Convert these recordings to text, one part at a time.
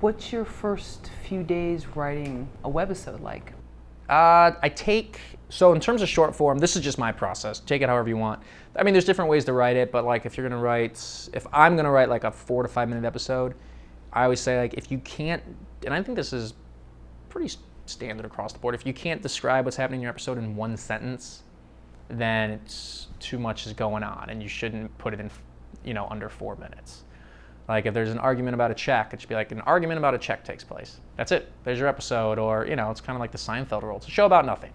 What's your first few days writing a webisode like? So in terms of short form, this is just my process. Take it however you want. I mean, there's different ways to write it, but like if I'm gonna write like a 4 to 5 minute episode, I always say like if you can't, and I think this is pretty standard across the board, if you can't describe what's happening in your episode in one sentence, then it's too much is going on and you shouldn't put it in, under 4 minutes. Like if there's an argument about a check, it should be like an argument about a check takes place. That's it. There's your episode. Or, it's kind of like the Seinfeld rule. It's a show about nothing.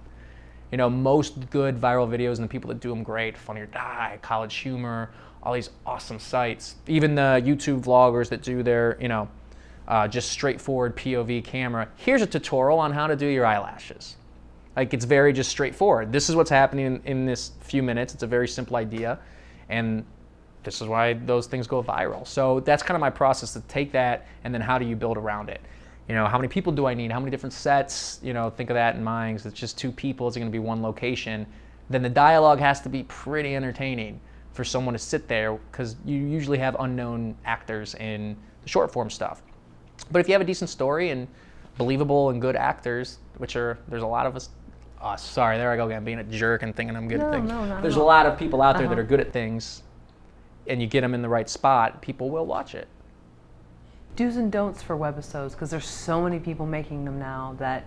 Most good viral videos and the people that do them great, Funny or Die, College Humor, all these awesome sites. Even the YouTube vloggers that do their, just straightforward POV camera. Here's a tutorial on how to do your eyelashes. Like it's very just straightforward. This is what's happening in this few minutes. It's a very simple idea. And this is why those things go viral. So that's kind of my process, to take that and then how do you build around it? How many people do I need? How many different sets? Think of that in mind, because it's just 2 people. It's going to be one location. Then the dialogue has to be pretty entertaining for someone to sit there, because you usually have unknown actors in the short form stuff. But if you have a decent story and believable and good actors, there's a lot of us. Oh, sorry, there I go again, being a jerk and thinking I'm good at things. No, there's a lot of people out there that are good at things, and you get them in the right spot, people will watch it. Do's and don'ts for webisodes, because there's so many people making them now that.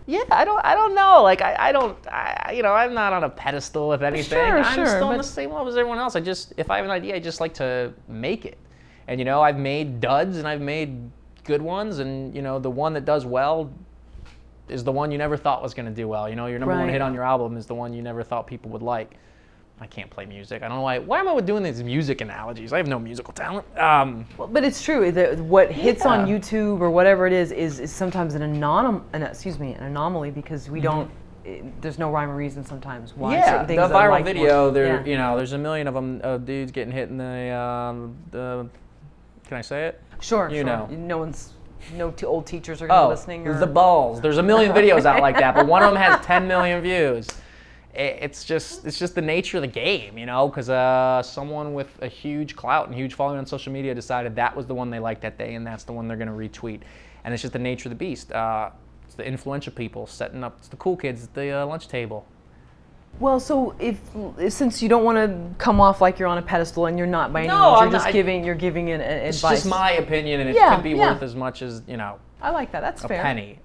Yeah, I don't know. Like I'm not on a pedestal with anything. I'm still on the same level as everyone else. If I have an idea, I just like to make it. And I've made duds and I've made good ones, and the one that does well is the one you never thought was going to do well. Your number one hit on your album is the one you never thought people would like. I can't play music. I don't know why am I doing these music analogies? I have no musical talent. But it's true. What hits on YouTube or whatever it is sometimes an anomaly, because we don't. There's no rhyme or reason sometimes why certain things the viral video. More, there's a million of them. Dudes getting hit in the. Can I say it? Sure. No old teachers are going to be listening. The balls. There's a million videos out like that, but one of them has 10 million views. It's just the nature of the game, because someone with a huge clout and huge following on social media decided that was the one they liked that day, and that's the one they're going to retweet. And it's just the nature of the beast. It's the influential people setting up. It's the cool kids at the lunch table. Well, so since you don't want to come off like you're on a pedestal, and you're not by any means, you're giving an advice. It's just my opinion, and it could be worth as much as I like that. That's fair. A penny.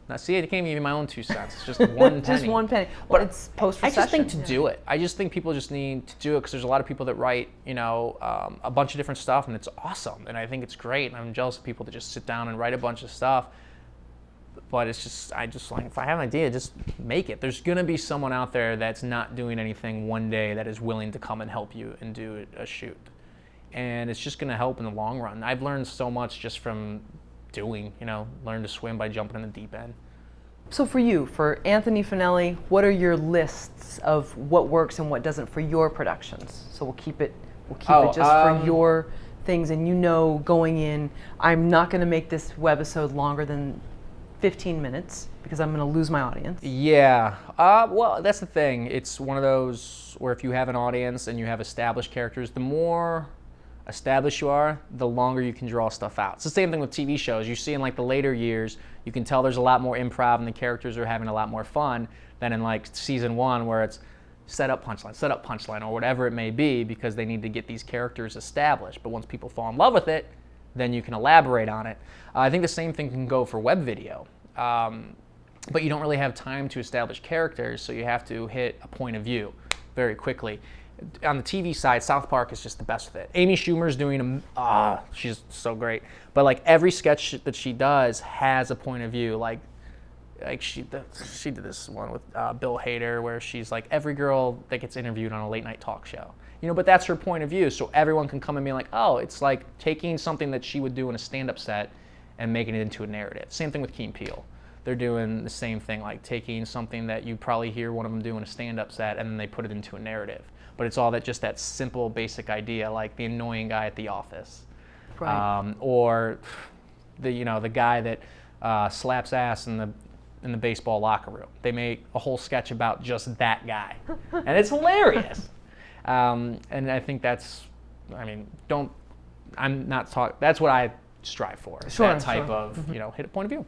Now, see, I can't even give my own 2 cents. It's just one penny. Just one penny. But it's post-recession. I just think to do it. I just think people just need to do it, because there's a lot of people that write, a bunch of different stuff, and it's awesome. And I think it's great. And I'm jealous of people that just sit down and write a bunch of stuff. But it's just, like, if I have an idea, just make it. There's going to be someone out there that's not doing anything one day that is willing to come and help you and do a shoot. And it's just going to help in the long run. I've learned so much just from doing, learn to swim by jumping in the deep end. So for Anthony Fanelli, what are your lists of what works and what doesn't for your productions? So we'll keep it just for your things, and going in, I'm not going to make this webisode longer than 15 minutes because I'm going to lose my audience. Yeah. Well, that's the thing. It's one of those where if you have an audience and you have established characters, the more established you are, the longer you can draw stuff out. It's the same thing with TV shows. You see in like the later years, you can tell there's a lot more improv and the characters are having a lot more fun than in like season 1, where it's set up punchline, or whatever it may be, because they need to get these characters established. But once people fall in love with it, then you can elaborate on it. I think the same thing can go for web video. But you don't really have time to establish characters, so you have to hit a point of view very quickly. On the TV side, South Park is just the best with it. Amy Schumer's doing she's so great. But like every sketch that she does has a point of view. Like she did this one with Bill Hader, where she's like every girl that gets interviewed on a late night talk show. But that's her point of view, so everyone can come and be like, oh, it's like taking something that she would do in a stand-up set and making it into a narrative. Same thing with Key and Peele. They're doing the same thing, like taking something that you probably hear one of them do in a stand-up set, and then they put it into a narrative. But it's all that simple, basic idea, like the annoying guy at the office, right. Or the guy that slaps ass in the baseball locker room. They make a whole sketch about just that guy, and it's hilarious. And I think that's what I strive for. Sure, That type sure. of, you know, hit a point of view.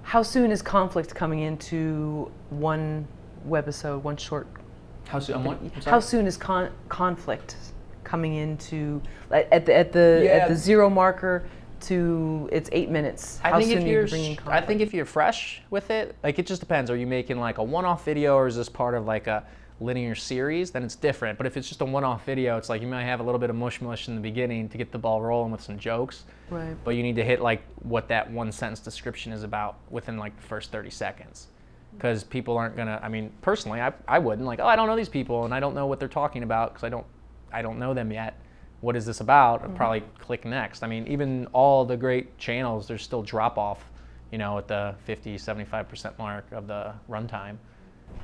How soon is conflict coming into one webisode, one short? How soon? How soon is conflict coming into at the 0 marker to it's 8 minutes? How soon are you bringing conflict? I think if you're fresh with it, like it just depends. Are you making like a one-off video, or is this part of like a linear series? Then it's different. But if it's just a one-off video, it's like you might have a little bit of mush in the beginning to get the ball rolling with some jokes. Right. But you need to hit like what that one sentence description is about within like the first 30 seconds. Because people aren't gonna, I mean, personally, I wouldn't, like, oh, I don't know these people and I don't know what they're talking about because I don't know them yet. What is this about? I'd probably click next. I mean, even all the great channels, there's still drop off, you know, at the 50-75% mark of the runtime.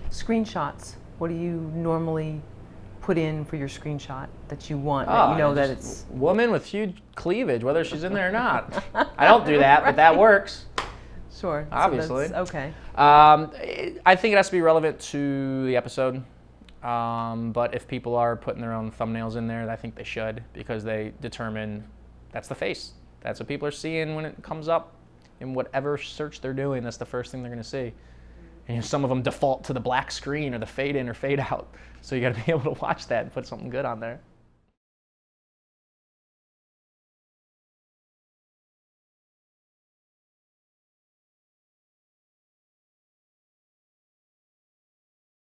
Screenshots. What do you normally put in for your screenshot that you want, that you know that it's... Woman with huge cleavage, whether she's in there or not. I don't do that, but that works. Sure. Obviously. So that's, okay. I think it has to be relevant to the episode. But if people are putting their own thumbnails in there, I think they should, because they determine that's the face. That's what people are seeing when it comes up in whatever search they're doing. That's the first thing they're going to see. And some of them default to the black screen or the fade in or fade out. So you got to be able to watch that and put something good on there.